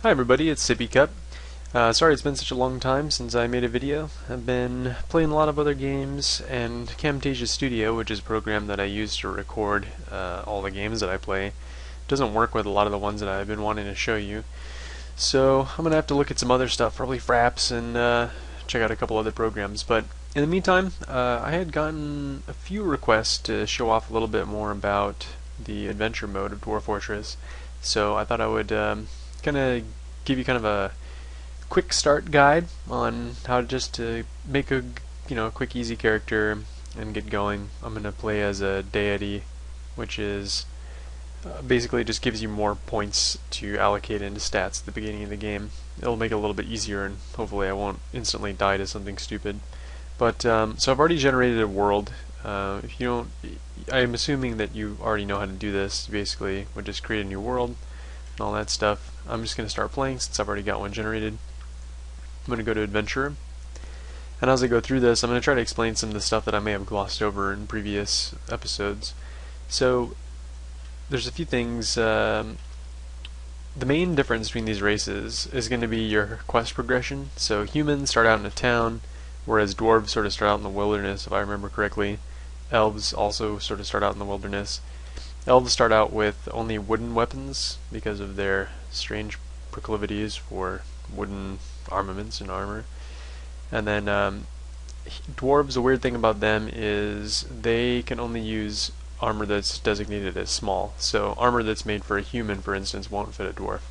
Hi everybody, it's 51ppycup. Sorry it's been such a long time since I made a video. I've been playing a lot of other games, and Camtasia Studio, which is a program that I use to record all the games that I play, doesn't work with a lot of the ones that I've been wanting to show you. So I'm going to have to look at some other stuff, probably Fraps, and check out a couple other programs. But in the meantime, I had gotten a few requests to show off a little bit more about the adventure mode of Dwarf Fortress. So I thought I would kind of give you kind of a quick start guide on how just to make a quick easy character and get going. I'm going to play as a deity, which is basically just gives you more points to allocate into stats at the beginning of the game. It'll make it a little bit easier, and hopefully I won't instantly die to something stupid. But so I've already generated a world. If you don't, I'm assuming that you already know how to do this. Basically, we'll just create a new world and all that stuff. I'm just going to start playing since I've already got one generated. I'm going to go to Adventure, and as I go through this, I'm going to try to explain some of the stuff that I may have glossed over in previous episodes. So there's a few things. The main difference between these races is going to be your quest progression. So humans start out in a town, whereas dwarves sort of start out in the wilderness, if I remember correctly. Elves also sort of start out in the wilderness. Elves start out with only wooden weapons because of their strange proclivities for wooden armaments and armor. And then dwarves, the weird thing about them is they can only use armor that's designated as small. So armor that's made for a human, for instance, won't fit a dwarf.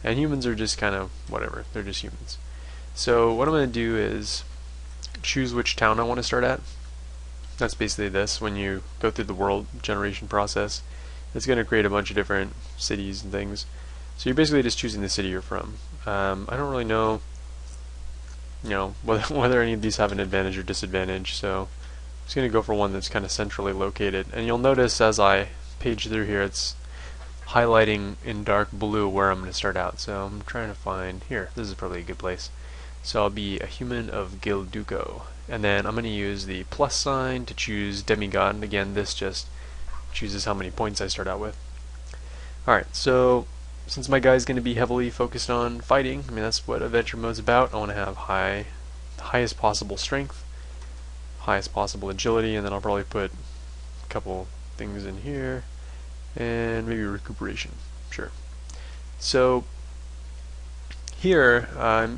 And humans are just kind of whatever, they're just humans. So what I'm going to do is choose which town I want to start at. That's basically this. When you go through the world generation process, it's going to create a bunch of different cities and things. So you're basically just choosing the city you're from. I don't really know, whether any of these have an advantage or disadvantage. So I'm just going to go for one that's kind of centrally located. And you'll notice as I page through here, it's highlighting in dark blue where I'm going to start out. So I'm trying to find here. This is probably a good place. So I'll be a human of Gilduco. And then I'm going to use the plus sign to choose demigod. And again, this just chooses how many points I start out with. Alright, so since my guy's going to be heavily focused on fighting, I mean that's what adventure mode's about. I want to have highest possible strength, highest possible agility, and then I'll probably put a couple things in here, and maybe recuperation. Sure. So here,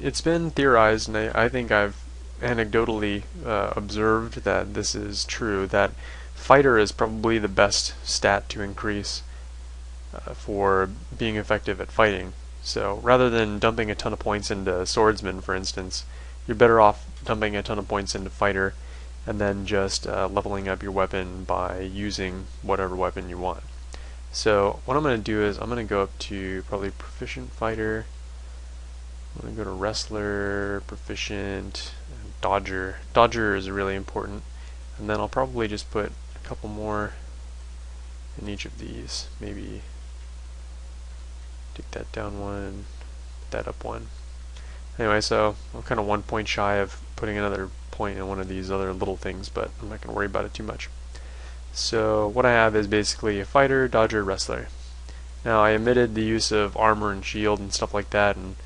it's been theorized, and I think I've anecdotally observed that this is true, that fighter is probably the best stat to increase for being effective at fighting. So rather than dumping a ton of points into swordsman, for instance, you're better off dumping a ton of points into fighter and then just leveling up your weapon by using whatever weapon you want. So what I'm going to do is I'm going to go up to probably proficient fighter. I'm going to go to wrestler, proficient, dodger. Dodger is really important. And then I'll probably just put a couple more in each of these. Maybe take that down one, put that up one. Anyway, so I'm kind of 1 point shy of putting another point in one of these other little things, but I'm not going to worry about it too much. So what I have is basically a fighter, dodger, wrestler. Now I omitted the use of armor and shield and stuff like that, and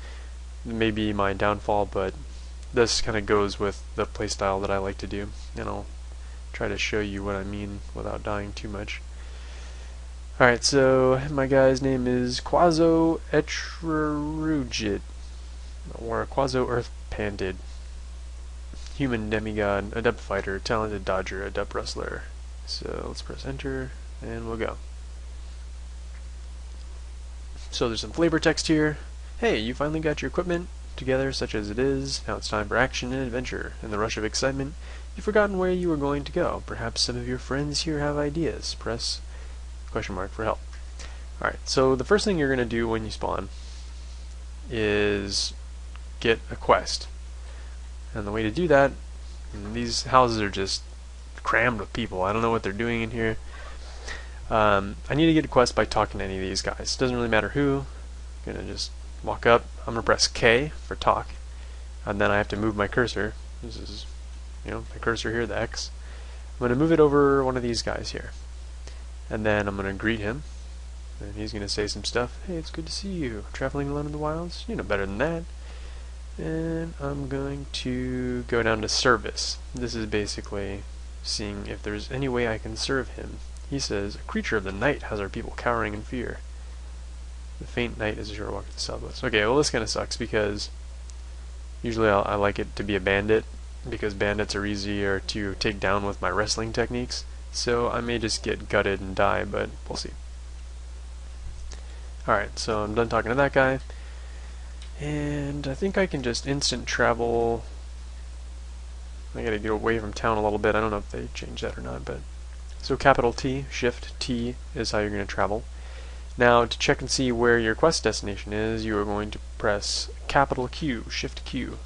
maybe my downfall, but this kind of goes with the playstyle that I like to do, and I'll try to show you what I mean without dying too much. Alright, so my guy's name is Quaso Etrurugid, or Quaso Earth Pandid. Human demigod, adept fighter, talented dodger, adept wrestler. So let's press enter, and we'll go. So there's some flavor text here. Hey, you finally got your equipment together such as it is. Now it's time for action and adventure. In the rush of excitement, you've forgotten where you were going to go. Perhaps some of your friends here have ideas. Press question mark for help. Alright, so the first thing you're going to do when you spawn is get a quest. And the way to do that, these houses are just crammed with people. I don't know what they're doing in here. I need to get a quest by talking to any of these guys. Doesn't really matter who. I'm going to just walk up. I'm going to press K for talk. And then I have to move my cursor. This is, my cursor here, the X. I'm going to move it over one of these guys here. And then I'm going to greet him. And he's going to say some stuff. Hey, it's good to see you. Traveling alone in the wilds? You know better than that. And I'm going to go down to service. This is basically seeing if there's any way I can serve him. He says, a creature of the night has our people cowering in fear. The faint night is a sure walk to the southwest. Okay, well this kind of sucks because usually I like it to be a bandit because bandits are easier to take down with my wrestling techniques. So I may just get gutted and die, but we'll see. Alright, so I'm done talking to that guy. And I think I can just instant travel. I gotta get away from town a little bit. I don't know if they changed that or not, but so capital T, Shift T is how you're going to travel. Now to check and see where your quest destination is, you are going to press capital Q, Shift Q.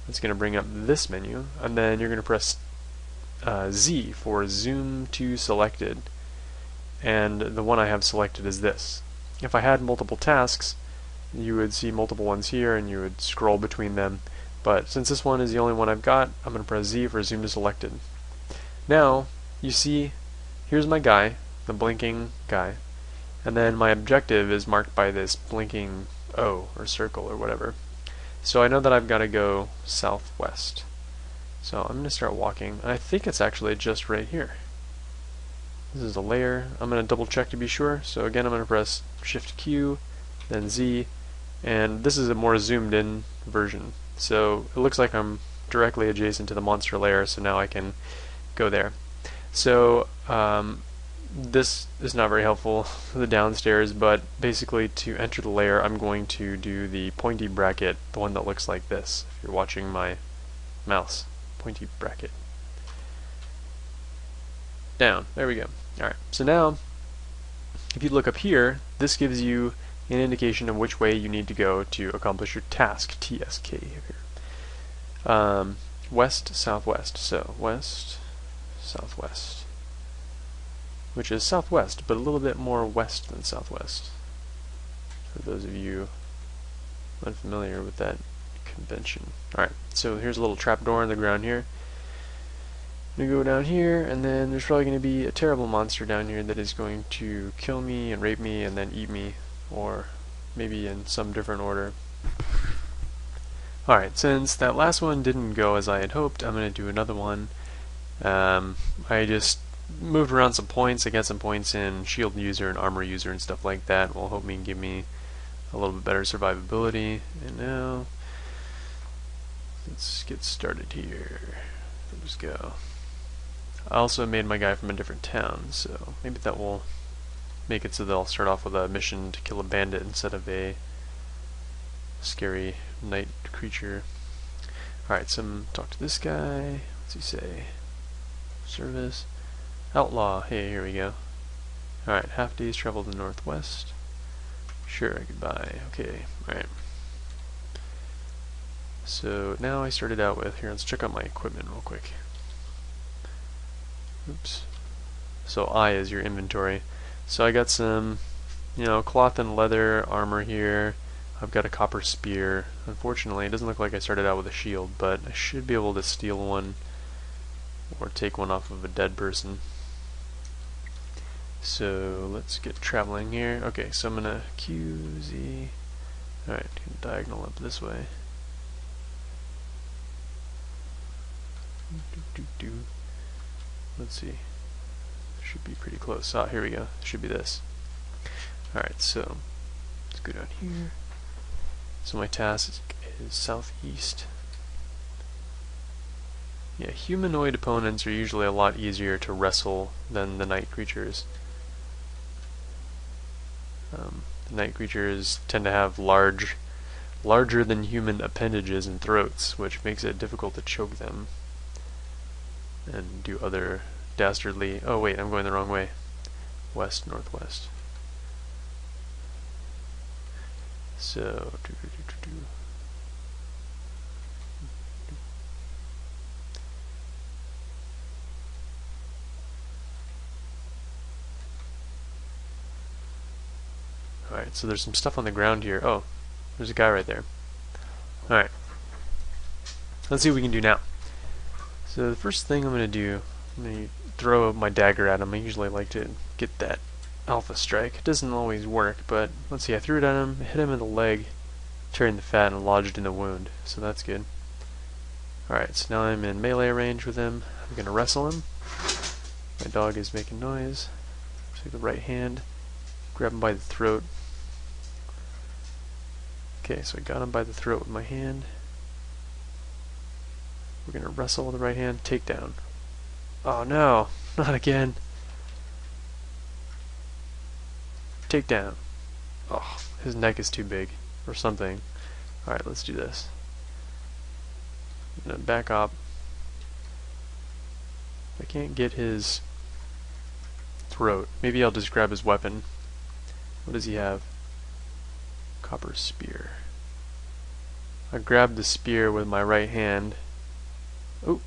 It's going to bring up this menu, and then you're going to press Z for zoom to selected. And the one I have selected is this. If I had multiple tasks, you would see multiple ones here and you would scroll between them. But since this one is the only one I've got, I'm going to press Z for zoom to selected. Now, you see, here's my guy, the blinking guy, and then my objective is marked by this blinking O, or circle, or whatever. So I know that I've got to go southwest. So I'm going to start walking, and I think it's actually just right here. This is a layer. I'm going to double check to be sure. So again, I'm going to press Shift Q, then Z, and this is a more zoomed in version. So it looks like I'm directly adjacent to the monster layer, so now I can go there. So this is not very helpful for the downstairs, but basically to enter the layer I'm going to do the pointy bracket, the one that looks like this, if you're watching my mouse. Pointy bracket. Down. There we go. Alright, so now if you look up here, this gives you an indication of which way you need to go to accomplish your task, TSK here. West, southwest. So west, southwest, which is southwest, but a little bit more west than southwest, for those of you unfamiliar with that convention. Alright, so here's a little trapdoor in the ground here. I'm going to go down here, and then there's probably going to be a terrible monster down here that is going to kill me and rape me and then eat me, or maybe in some different order. Alright, since that last one didn't go as I had hoped, I'm going to do another one. I just moved around some points. I got some points in shield user and armor user and stuff like that will help me give me a little bit better survivability. And now let's get started here. Let's go. I also made my guy from a different town, so maybe that will make it so that I'll start off with a mission to kill a bandit instead of a scary night creature. Alright, so talk to this guy. What's he say? Service. Outlaw. Hey, here we go. Alright, half day's travel to the northwest. Sure, goodbye. Okay, alright. So now I started out with, here, let's check out my equipment real quick. Oops. So I is your inventory. So I got some, cloth and leather armor here. I've got a copper spear. Unfortunately, it doesn't look like I started out with a shield, but I should be able to steal one or take one off of a dead person. So let's get traveling here. Okay, so I'm gonna QZ. Alright, diagonal up this way. Let's see. Should be pretty close. Ah, here we go. Should be this. Alright, so let's go down here. So my task is southeast. Yeah, humanoid opponents are usually a lot easier to wrestle than the night creatures. The night creatures tend to have larger than human appendages and throats, which makes it difficult to choke them and do other dastardly... Oh wait, I'm going the wrong way. West, northwest. So... Alright, so there's some stuff on the ground here. Oh, there's a guy right there. Alright. Let's see what we can do now. So the first thing I'm going to do, I'm going to throw my dagger at him. I usually like to get that alpha strike. It doesn't always work, but let's see, I threw it at him, hit him in the leg, tearing the fat and lodged in the wound, so that's good. Alright, so now I'm in melee range with him. I'm gonna wrestle him. My dog is making noise. Take the right hand, grab him by the throat. Okay, so I got him by the throat with my hand. We're gonna wrestle with the right hand, take down. Oh no, not again. Take down. Oh, his neck is too big, or something. Alright, let's do this. I'm gonna back up. I can't get his throat. Maybe I'll just grab his weapon. What does he have? Copper spear. I grab the spear with my right hand. Oh!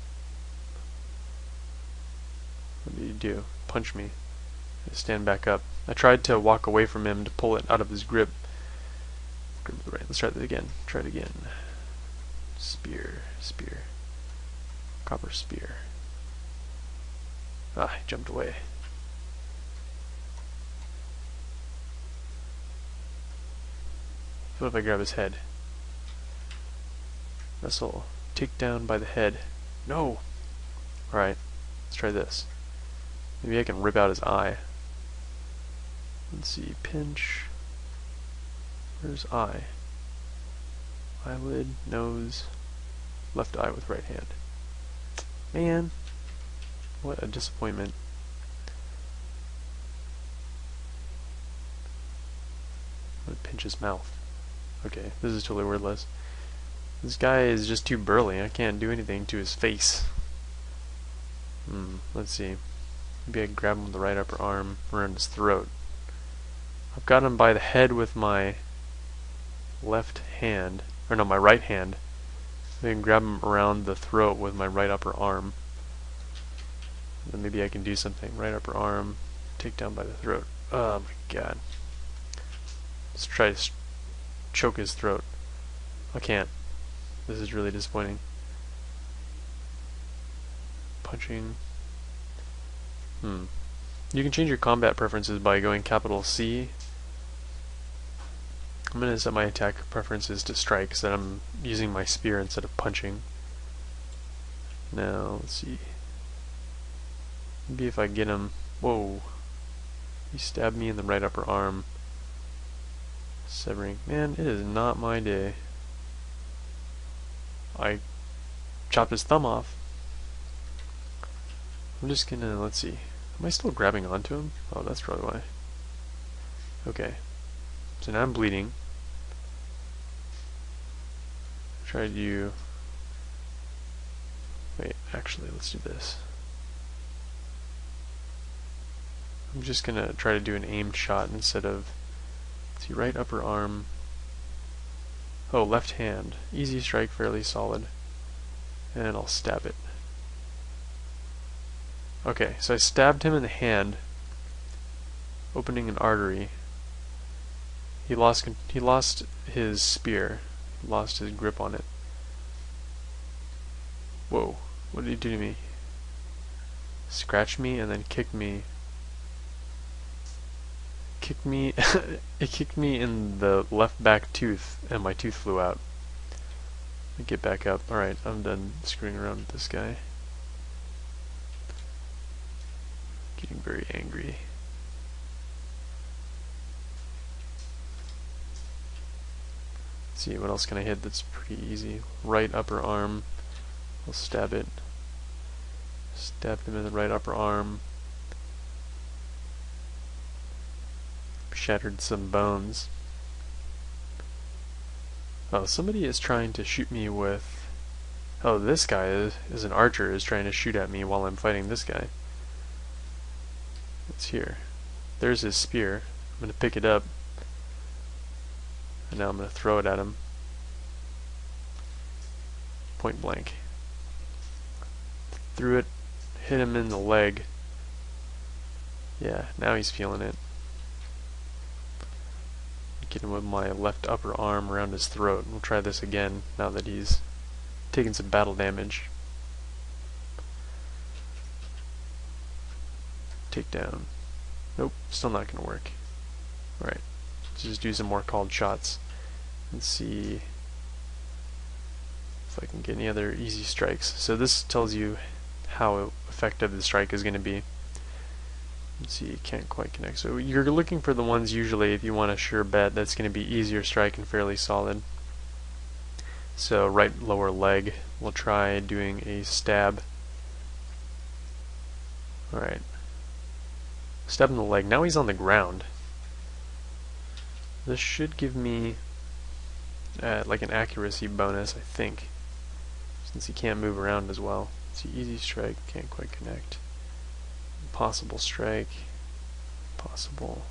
What did he do? Punch me. I stand back up. I tried to walk away from him to pull it out of his grip. Grip with the right. Let's try that again. Try it again. Spear. Spear. Copper spear. Ah, he jumped away. What if I grab his head? Wrestle. Take down by the head. No! Alright, let's try this. Maybe I can rip out his eye. Let's see, pinch. Where's eye? Eyelid, nose, left eye with right hand. Man, what a disappointment. I'm gonna pinch his mouth. Okay, this is totally wordless. This guy is just too burly. I can't do anything to his face. Let's see. Maybe I can grab him with the right upper arm around his throat. I've got him by the head with my left hand, or no, my right hand. I can grab him around the throat with my right upper arm. Then maybe I can do something. Right upper arm, take down by the throat. Oh my god. Let's try to choke his throat. I can't. This is really disappointing. Punching. You can change your combat preferences by going capital C. I'm going to set my attack preferences to strike so that I'm using my spear instead of punching. Now, let's see. Maybe if I get him... Whoa. He stabbed me in the right upper arm. Severing. Man, it is not my day. I chopped his thumb off. I'm just gonna... Let's see. Am I still grabbing onto him? Oh, that's probably why. Okay. So now I'm bleeding. Try to do... Wait, actually, let's do this. I'm just gonna try to do an aimed shot instead of... Let's see, right upper arm. Oh, left hand. Easy strike, fairly solid. And I'll stab it. Okay, so I stabbed him in the hand, opening an artery. He lost his spear, lost his grip on it. Whoa, what did he do to me? Scratched me and then kicked me. It kicked me in the left back tooth, and my tooth flew out. I get back up. Alright, I'm done screwing around with this guy. Getting very angry. Let's see, what else can I hit that's pretty easy? Right upper arm. I'll stab it. Stabbed him in the right upper arm. Shattered some bones. Oh, somebody is trying to shoot me with... Oh, this guy is an archer, is trying to shoot at me while I'm fighting this guy. It's here. There's his spear. I'm going to pick it up. And now I'm going to throw it at him. Point blank. Threw it, hit him in the leg. Yeah, now he's feeling it. Get him with my left upper arm around his throat. We'll try this again now that he's taking some battle damage. Take down. Nope, still not gonna work. Alright, let's just do some more called shots and see if I can get any other easy strikes. So this tells you how effective the strike is going to be. Let's see, can't quite connect. So you're looking for the ones usually if you want a sure bet that's going to be easier strike and fairly solid. So right lower leg, we'll try doing a stab. Alright. Stab in the leg. Now he's on the ground. This should give me like an accuracy bonus, I think, since he can't move around as well. See, easy strike, can't quite connect. Possible strike, possible.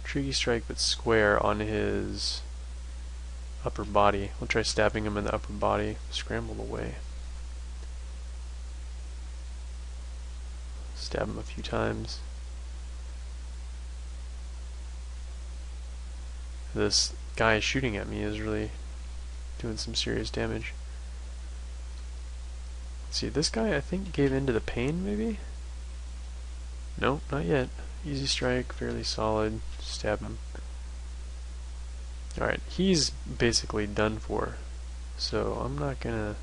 Tricky strike, but square on his upper body. We'll try stabbing him in the upper body. Scrambled away. Stab him a few times. This guy shooting at me is really doing some serious damage. Let's see, this guy I think gave in to the pain, maybe? Nope, not yet. Easy strike, fairly solid. Stab him. Alright, he's basically done for. So I'm not gonna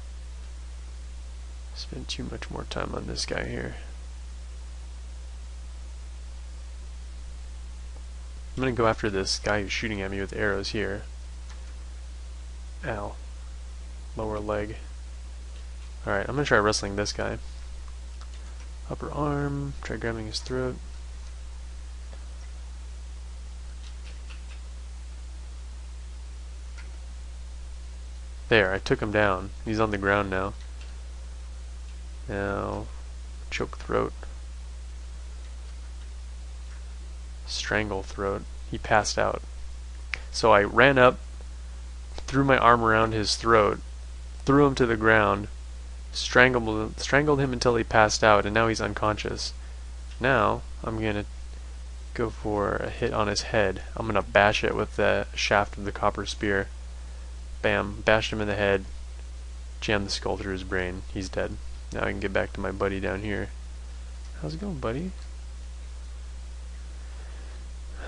spend too much more time on this guy here. I'm gonna go after this guy who's shooting at me with arrows here. Ow. Lower leg. Alright, I'm gonna try wrestling this guy. Upper arm, try grabbing his throat. There, I took him down. He's on the ground now. Now, choke throat. Strangle throat. He passed out. So I ran up, threw my arm around his throat, threw him to the ground, strangled him until he passed out, and now he's unconscious. Now, I'm gonna go for a hit on his head. I'm gonna bash it with the shaft of the copper spear. Bam, bashed him in the head, jammed the skull through his brain. He's dead. Now I can get back to my buddy down here. How's it going, buddy?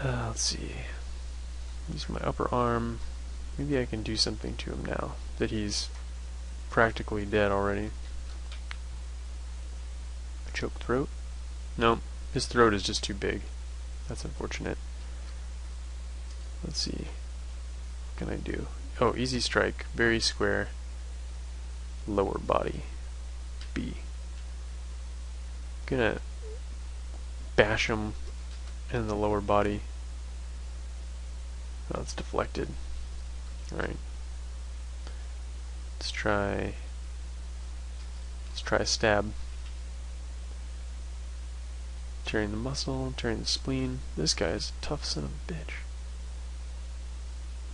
Let's see. Use my upper arm. Maybe I can do something to him now that he's practically dead already. A choke throat? No, his throat is just too big. That's unfortunate. Let's see. What can I do? Oh, easy strike. Very square. Lower body. B. Gonna bash him in the lower body. Oh, it's deflected. Alright. Let's try a stab. Tearing the muscle, tearing the spleen. This guy's a tough son of a bitch.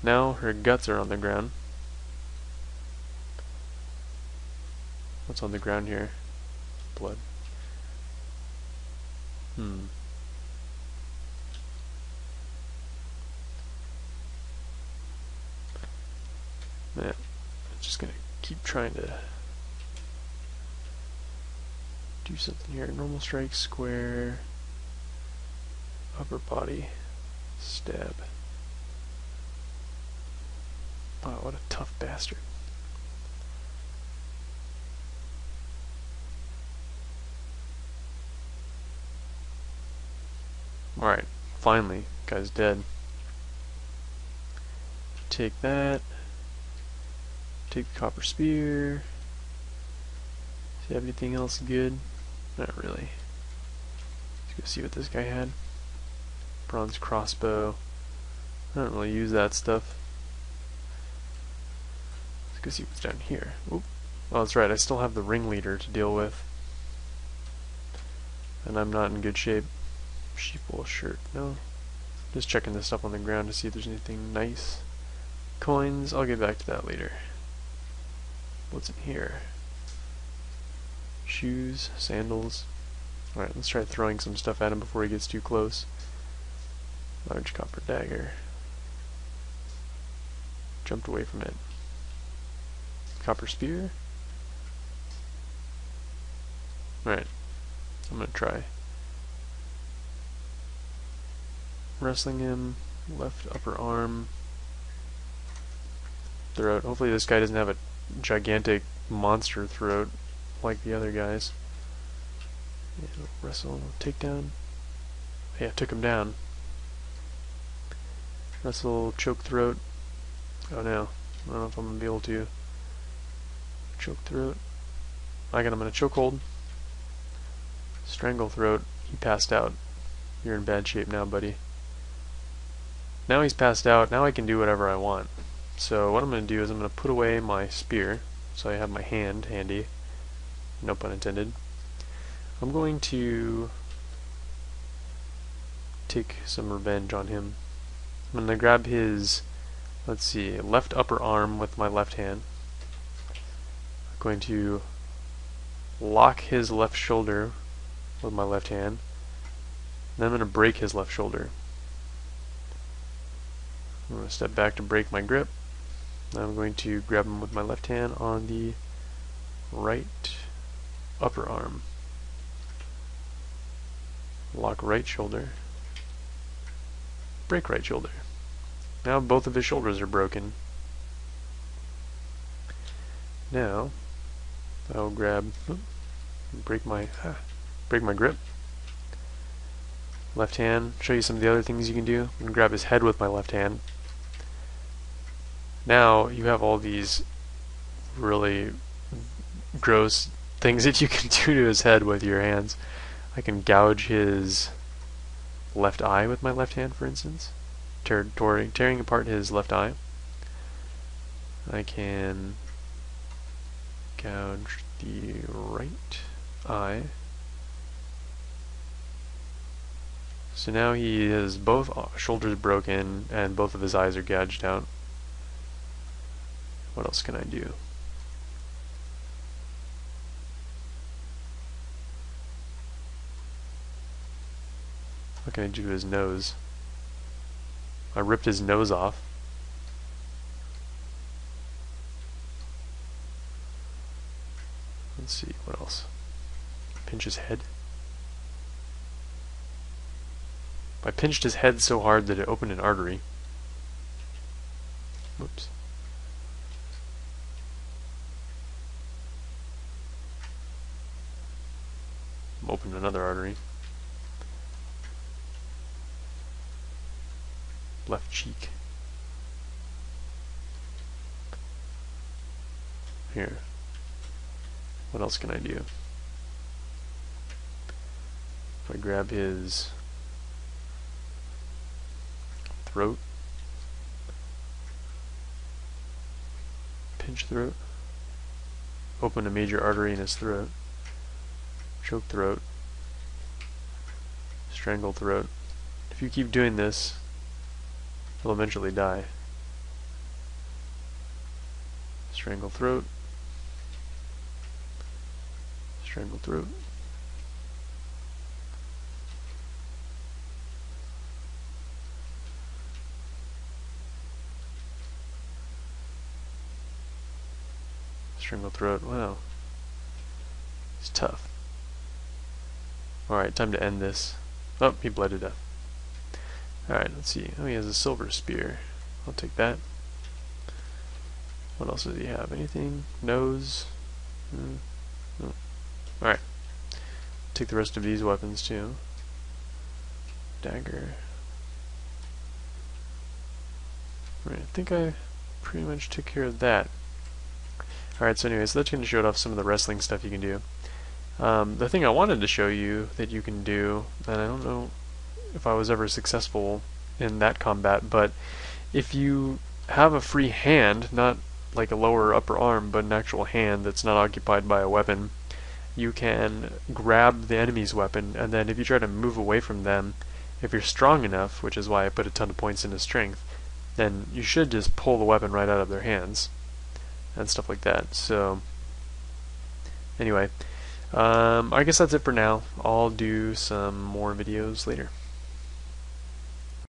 Now her guts are on the ground. What's on the ground here? Blood. Man, I'm just gonna keep trying to do something here. Normal strike, square, upper body, stab. Wow, what a tough bastard. Alright, finally, guy's dead. Take that. Take the copper spear. Does he have anything else good? Not really. Let's go see what this guy had. Bronze crossbow. I don't really use that stuff. Let's go see what's down here. Oop. Oh, that's right, I still have the ringleader to deal with. And I'm not in good shape. Sheepwool shirt, no. Just checking this stuff on the ground to see if there's anything nice. Coins, I'll get back to that later. What's in here? Shoes, sandals. Alright, let's try throwing some stuff at him before he gets too close. Large copper dagger. Jumped away from it. Copper spear. Alright, I'm gonna try. wrestling him, left upper arm, throat. Hopefully this guy doesn't have a gigantic monster throat like the other guys. Yeah, wrestle, takedown. Yeah, took him down. Wrestle, choke throat. Oh no, I don't know if I'm going to be able to. Choke throat. I'm going to choke hold. Strangle throat. He passed out. You're in bad shape now, buddy. Now he's passed out. Now I can do whatever I want. So what I'm going to do is I'm going to put away my spear, so I have my hand handy. No pun intended. I'm going to take some revenge on him. I'm going to grab his, let's see, left upper arm with my left hand. I'm going to lock his left shoulder with my left hand. Then I'm going to break his left shoulder. I'm going to step back to break my grip. Now I'm going to grab him with my left hand on the right upper arm. Lock right shoulder. Break right shoulder. Now both of his shoulders are broken. Now I'll grab, break my grip. Left hand. Show you some of the other things you can do. I'm going to grab his head with my left hand. Now you have all these really gross things that you can do to his head with your hands. I can gouge his left eye with my left hand, for instance, tearing apart his left eye. I can gouge the right eye. So now he has both shoulders broken and both of his eyes are gouged out. What else can I do? What can I do to his nose? I ripped his nose off. Let's see, what else? Pinch his head. I pinched his head so hard that it opened an artery. Whoops. Opened another artery. Left cheek. Here. What else can I do? If I grab his throat, pinch throat, open a major artery in his throat, choke throat, strangle throat. If you keep doing this, he'll eventually die. Strangle throat, strangle throat. Strangle throat. Wow. It's tough. Alright, time to end this. Oh, he bled to death. Alright, let's see. Oh, he has a silver spear. I'll take that. What else does he have? Anything? Nose? No. Alright. Take the rest of these weapons too. Dagger. Alright, I think I pretty much took care of that. Alright, so anyways, that's going to show off some of the wrestling stuff you can do. The thing I wanted to show you that you can do, and I don't know if I was ever successful in that combat, but if you have a free hand, not like a lower or upper arm, but an actual hand that's not occupied by a weapon, you can grab the enemy's weapon, and then if you try to move away from them, if you're strong enough, which is why I put a ton of points into strength, then you should just pull the weapon right out of their hands and stuff like that. So anyway, I guess that's it for now. I'll do some more videos later.